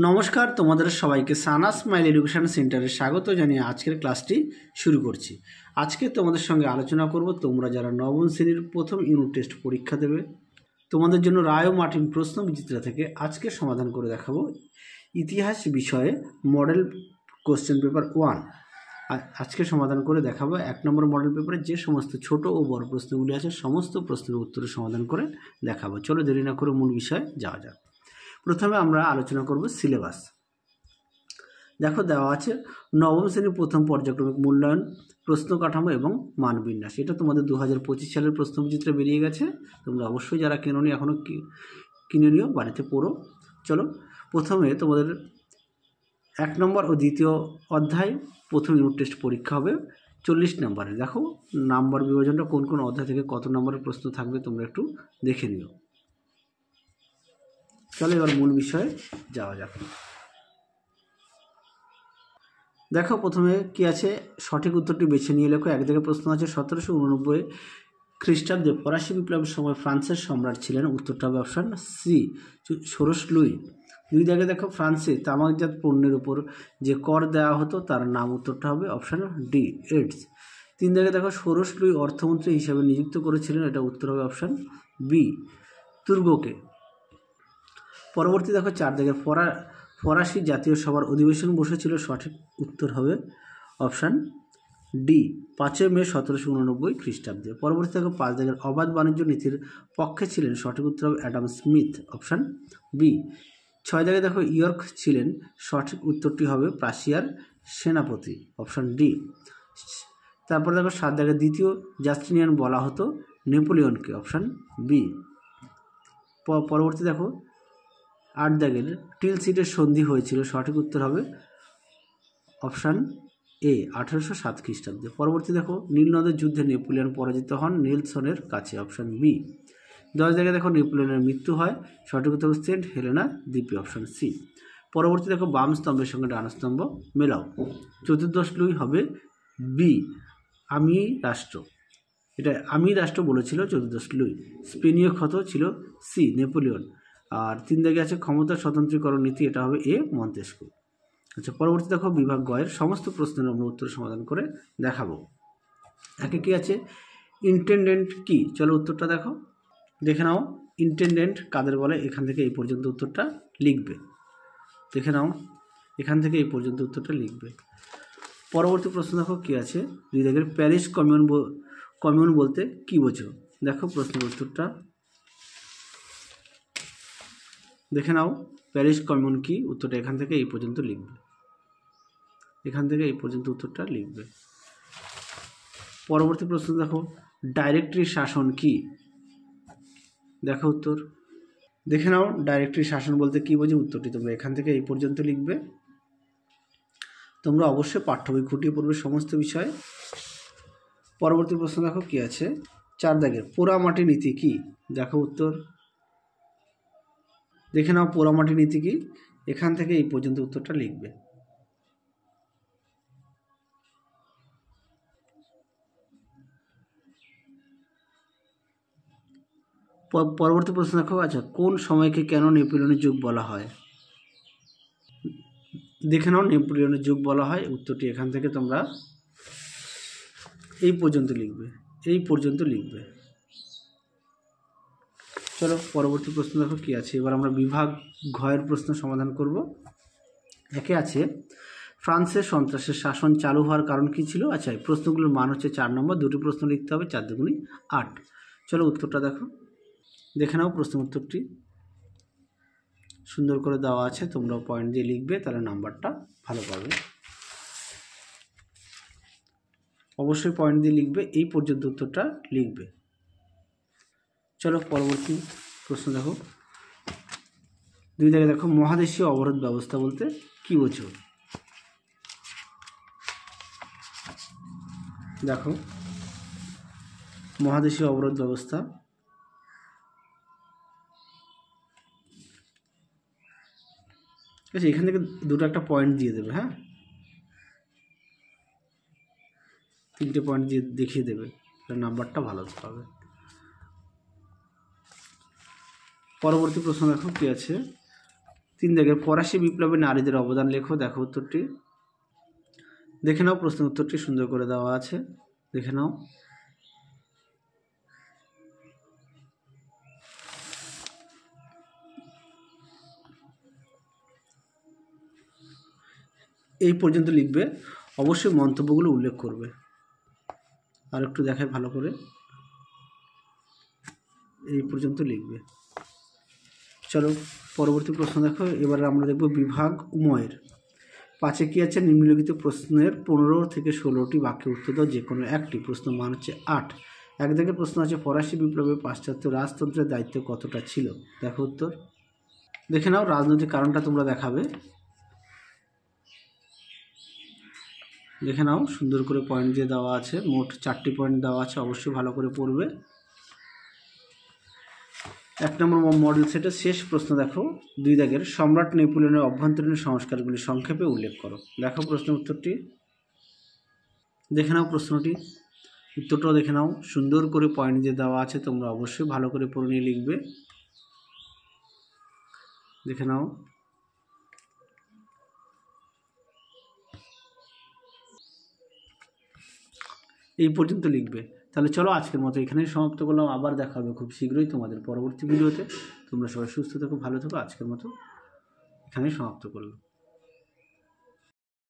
নমস্কার, তোমাদের সবাইকে সানা স্মাইল এডুকেশন সেন্টারে স্বাগত জানিয়ে আজকের ক্লাসটি শুরু করছি। আজকে তোমাদের সঙ্গে আলোচনা করব তোমরা যারা নবম শ্রেণীর প্রথম ইউনিট টেস্ট পরীক্ষা দেবে তোমাদের জন্য রায় ও মার্টিন প্রশ্ন বিচিত্রা থেকে আজকে সমাধান করে দেখাবো ইতিহাস বিষয়ে মডেল কোশ্চেন পেপার 1। আজকে সমাধান করে দেখাবো 1 নম্বর মডেল পেপারে যে সমস্ত ছোট ও বড় প্রশ্নগুলি আছে সমস্ত প্রশ্নের উত্তরের সমাধান করে দেখাবো। চলো দেরি না করে মূল বিষয়ে যাওয়া যাক। প্রথমে আমরা আলোচনা করব সিলেবাস। দেখো দেওয়া আছে নবম শ্রেণীর প্রথম পর্যায়ক্রমিক মূল্যায়ন, প্রশ্ন কাঠামো এবং মানবিন্যাস। এটা তোমাদের 2025 সালের প্রশ্নবিচিত্রা বেরিয়ে গেছে। তোমরা অবশ্যই যারা কেননি এখনও কিনে নিও, বাড়িতে পড়ো। চলো প্রথমে তোমাদের 1 নম্বর ও দ্বিতীয় অধ্যায় প্রথম ইউনিট টেস্ট পরীক্ষা হবে 40 নম্বরে। দেখো নাম্বার বিভাজনটা কোন কোন অধ্যায় থেকে কত নম্বরের প্রশ্ন থাকবে তোমরা একটু দেখে নিও। চলো এবার মূল বিষয়ে যাওয়া যাক। দেখো প্রথমে কি আছে, সঠিক উত্তরটি বেছে নিয়ে লেখো। এক দিকে প্রশ্ন আছে 1789 খ্রিস্টাব্দে ফরাসি বিপ্লবের সময় ফ্রান্সের সম্রাট ছিলেন। উত্তরটা হবে অপশান সি, ষোড়শ লুই। দুই দাগে দেখো ফ্রান্সে তামাকজাত পণ্যের উপর যে কর দেওয়া হতো তার নাম, উত্তরটা হবে অপশান ডি, এডস। 3 দাগে দেখো ষোড়শ লুই অর্থমন্ত্রী হিসাবে নিযুক্ত করেছিলেন। এটা উত্তর হবে অপশান বি, তুর্গকে। পরবর্তী দেখো 4 দাগে ফরাসি জাতীয় সভার অধিবেশন বসেছিল। সঠিক উত্তর হবে অপশান ডি, 5 মে 1789 খ্রিস্টাব্দে। পরবর্তী দেখো 5 দাগের অবাধ বাণিজ্য নীতির পক্ষে ছিলেন। সঠিক উত্তর হবে অ্যাডাম স্মিথ, অপশান বি। 6 দাগে দেখো ইয়র্ক ছিলেন। সঠিক উত্তরটি হবে প্রাশিয়ার সেনাপতি, অপশান ডি। তারপর দেখো 7 দাগের দ্বিতীয় জাস্টিনিয়ান বলা হতো নেপোলিয়নকে, অপশান বি। পরবর্তী দেখো 8 দাগের টিলসিটের সন্ধি হয়েছিল। সঠিক উত্তর হবে অপশান এ, 1807 খ্রিস্টাব্দে। পরবর্তী দেখো নীল নদের যুদ্ধে নেপোলিয়ন পরাজিত হন নেলসনের কাছে, অপশান বি। 10 জায়গায় দেখো নেপোলিয়নের মৃত্যু হয়। সঠিক উত্তর সেন্ট হেলেনা দ্বীপে, অপশান সি। পরবর্তী দেখো বাম স্তম্ভের সঙ্গে ডান স্তম্ভ মেলাও। 14দশ লুই হবে বি, আমি রাষ্ট্র। এটা আমি রাষ্ট্র বলেছিল 14দশ লুই। স্পেনীয় ক্ষত ছিল সি, নেপোলিয়ন। আর 3 দাগে আছে ক্ষমতার স্বতন্ত্রীকরণ নীতি। এটা হবে এ, মন্তেস্কু। আচ্ছা পরবর্তী দেখো বিভাগ গয়ের সমস্ত প্রশ্নের আমরা উত্তর সমাধান করে দেখাবো। একে কি আছে, ইন্টেন্ডেন্ট কি? চলো উত্তরটা দেখো, দেখে নাও ইন্টেন্ডেন্ট কাদের বলে। এখান থেকে এই পর্যন্ত উত্তরটা লিখবে। দেখে নাও এখান থেকে এই পর্যন্ত উত্তরটা লিখবে। পরবর্তী প্রশ্ন দেখো কি আছে, 2 দাগের প্যারিস কমিউন বলতে কি বোঝো? দেখো প্রশ্নের উত্তরটা দেখে নাও। প্যারিস কমিউন কি? উত্তরটা এখান থেকে এই পর্যন্ত লিখবে। এখান থেকে এই পর্যন্ত উত্তরটা লিখবে। পরবর্তী প্রশ্ন দেখো, ডাইরেক্টরি শাসন কি? দেখো উত্তর দেখে নাও। ডাইরেক্টরি শাসন বলতে কি বোঝো? উত্তরটি তোমরা এখান থেকে এই পর্যন্ত লিখবে। তোমরা অবশ্যই পাঠ্য বই খুঁটিয়ে পড়বে সমস্ত বিষয়ে। পরবর্তী প্রশ্ন দেখো কি আছে, 4 দাগের পোড়ামাটি নীতি কি? দেখো উত্তর দেখে নাও। পোড়ামাটি নীতি কি? এখান থেকে এই পর্যন্ত উত্তরটা লিখবে। পরবর্তী প্রশ্ন দেখো, আচ্ছা কোন সময়কে কেন নেপোলিয়নের যুগ বলা হয়? দেখে নাও নেপোলিয়নের যুগ বলা হয়। উত্তরটি এখান থেকে তোমরা এই পর্যন্ত লিখবে, এই পর্যন্ত লিখবে। চলো পরবর্তী প্রশ্ন দেখো কি আছে। এবার আমরা বিভাগ ঘয়ের প্রশ্ন সমাধান করব। একে আছে ফ্রান্সের সন্ত্রাসের শাসন চালু হওয়ার কারণ কি ছিল? আচ্ছা এই প্রশ্নগুলোর মান হচ্ছে 4 নম্বর। 2টি প্রশ্ন লিখতে হবে, 4 দুগুণে 8। চলো উত্তরটা দেখো, দেখে নাও প্রশ্ন উত্তরটি সুন্দর করে দেওয়া আছে। তোমরা পয়েন্ট দিয়ে লিখবে, তাহলে নাম্বারটা ভালো পাবে। অবশ্যই পয়েন্ট দিয়ে লিখবে, এই পর্যন্ত উত্তরটা লিখবে। চলো পরবর্তী প্রশ্ন দেখো। 2 দাগে দেখো মহাদেশীয় অবরোধ ব্যবস্থা বলতে কি বোঝো? দেখো মহাদেশীয় অবরোধ ব্যবস্থা আচ্ছা এখান থেকে দুটো একটা পয়েন্ট দিয়ে দেবে। হ্যাঁ 3টে পয়েন্ট দিয়ে দেখিয়ে দেবে, তাহলে নাম্বারটা ভালো পাবে। পরবর্তী প্রশ্ন দেখো কি আছে, 3 দাগের ফরাসি বিপ্লবে নারীদের অবদান লেখো। দেখো উত্তরটি, দেখে নাও প্রশ্ন উত্তরটি সুন্দর করে দেওয়া আছে, দেখে নাও। এই পর্যন্ত লিখবে, অবশ্যই মন্তব্যগুলো উল্লেখ করবে। আর একটু দেখায় ভালো করে, এই পর্যন্ত লিখবে। চলো পরবর্তী প্রশ্ন দেখো। এবার আমরা দেখব বিভাগ উময়ের। 5 কি আছে, নিম্নলিখিত প্রশ্নের 15 থেকে 16টি বাক্যে উত্তর দাও যে কোনো একটি। প্রশ্ন মান হচ্ছে 8। 1 দাগের প্রশ্ন আছে ফরাসি বিপ্লবে পাশ্চাত্য রাজতন্ত্রের দায়িত্ব কতটা ছিল। দেখো উত্তর, দেখে নাও। রাজনৈতিক কারণটা তোমরা দেখাবে, দেখে নাও। সুন্দর করে পয়েন্ট দিয়ে দেওয়া আছে, মোট 4টি পয়েন্ট দেওয়া আছে, অবশ্যই ভালো করে পড়বে। 1 নম্বর মডেল সেটের শেষ প্রশ্ন দেখো, 2 দাগের সম্রাট নেপোলিয়নের অভ্যন্তরীণ সংস্কারগুলি সংক্ষেপে উল্লেখ করো। দেখো প্রশ্নের উত্তরটি, দেখে নাও প্রশ্নটি, উত্তরটাও দেখে নাও। সুন্দর করে পয়েন্ট দিয়ে দেওয়া আছে, তোমরা অবশ্যই ভালো করে পড়ে নিয়ে লিখবে, দেখে নাও। এই পর্যন্ত লিখবে। তাহলে চলো আজকের মতো এখানেই সমাপ্ত করলাম। আবার দেখা হবে খুব শীঘ্রই তোমাদের পরবর্তী ভিডিওতে। তোমরা সবাই সুস্থ থেকো, ভালো থেকো। আজকের মতো এখানেই সমাপ্ত করলাম।